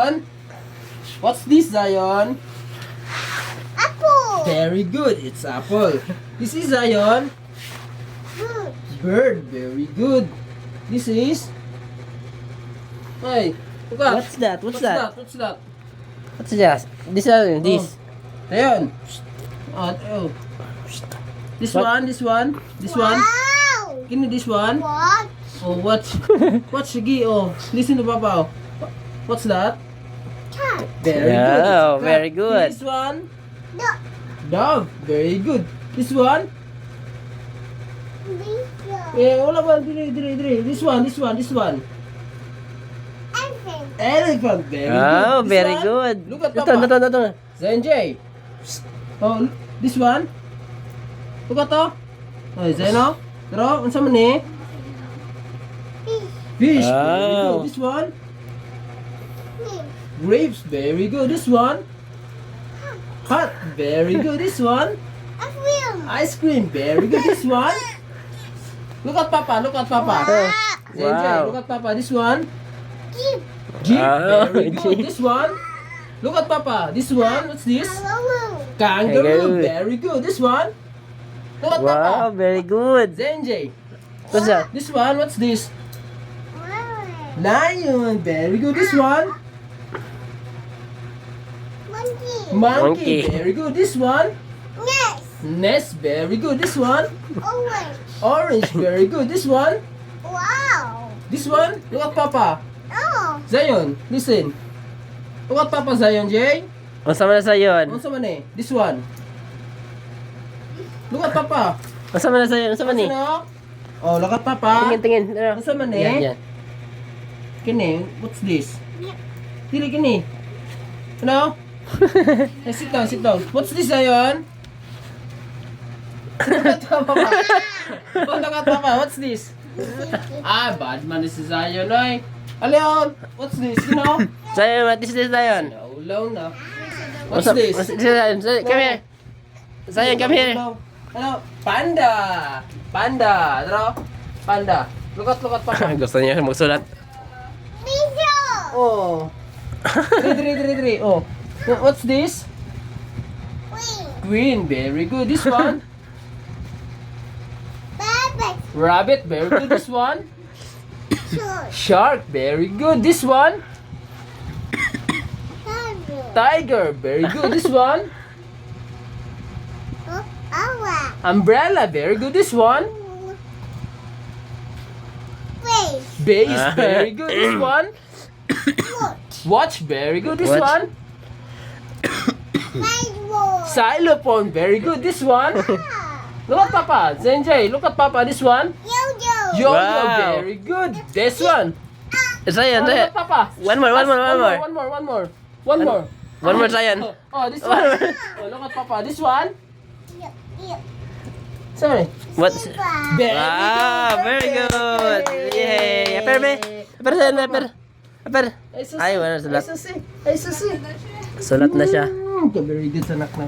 Zion? What's this, Zion? Apple. Very good. It's apple. This is Zion. Good. Bird. Very good. This is. Hey, look at. What's that? What's that? What's that? What's that? This one. This. Zion. Oh. This What? one. This one. This one. Wow. Give me this one. What? Oh, watch. Watch Shigi. Oh, listen to Papa. What's that? Cat. Very Yeah, good. It's a cat. very good. This one. No. Dog. Very good. This one. Lisa. Eh, wala ba? Dire. This one. Elephant. Elephant. Very good. Oh, This very one. good. Look at Ito, Papa. ito. Zion J. Oh, this one. Look at to. Oh, Zion oh. Pero, unsa man ni? Fish. Fish. Very Oh. good. This one. Fish. Grapes. Very good. This one. Hot. Very good. This one. Apple. Ice cream. Very good. This one. Look at Papa. Look at Papa. Zion J. Wow. Look at Papa. This one. Jeep. Jeep. Oh, Very good. Jeep. This one. Look at Papa. This one. What's this? Kangaroo. Kangaroo. Kangaroo. Very good. This one. Look at Wow, Papa. very good. Zenjay. What's that? This one. What's this? Lion. Lion. Very good. This one. Monkey. Monkey. Monkey. Very good. This one. Nest. Nest. Very good. This one. Orange. Orange. Very good. This one. Wow. This one. Look at Papa. Oh. Zion. Listen. Look at Papa Zion J. Unsa man na sa yon? Ano man eh? This one. Look at Papa. Unsa man na sa yon? Unsa man ni? Ano? Oh, look at Papa. Tingin. Ano? Unsa man eh? Yan. Kini, what's this? Dili kini. Ano? Hey, sit down. What's this, Zion? Look at Papa. Oh, look at Papa. What's this? Ah, bad man this is Zion, oy. Leon, what's this? You know? Zion, what is this, Zion? Ulaw na. What's What's this? Zion? Come here. Zion, come here. Ano? Panda. Ano? Panda. Look at Papa. Gusto niya magsulat. Piso. Oh. Diri. Oh. What's this? Wing. Green. Very good. This one. Rabbit. Rabbit. Very good. This one. Short. Shark. Very good. This one. Tiger. Tiger. Very good. This one. Owl. Umbrella. Very good. This one. Fish. Base. Very good. This one. Foot. Watch. Very good. This Watch. one. Sidewalk. Xylophone. Very good. This one. Look at Papa. Zenjay. Look at Papa. This one. Yo-yo. Yo-yo. Wow. Very good. This one. Zion, Oh, look Zion. at Papa. One more. One more. One more, Zion. Oh, this one. Oh, look at Papa. This one. Yep. Sorry. What? Zebra. Wow, very good. Yay. Aper, Zion, aper. Ay, wala sulat. Ay, susi. Sulat na siya. Very good sa anak na.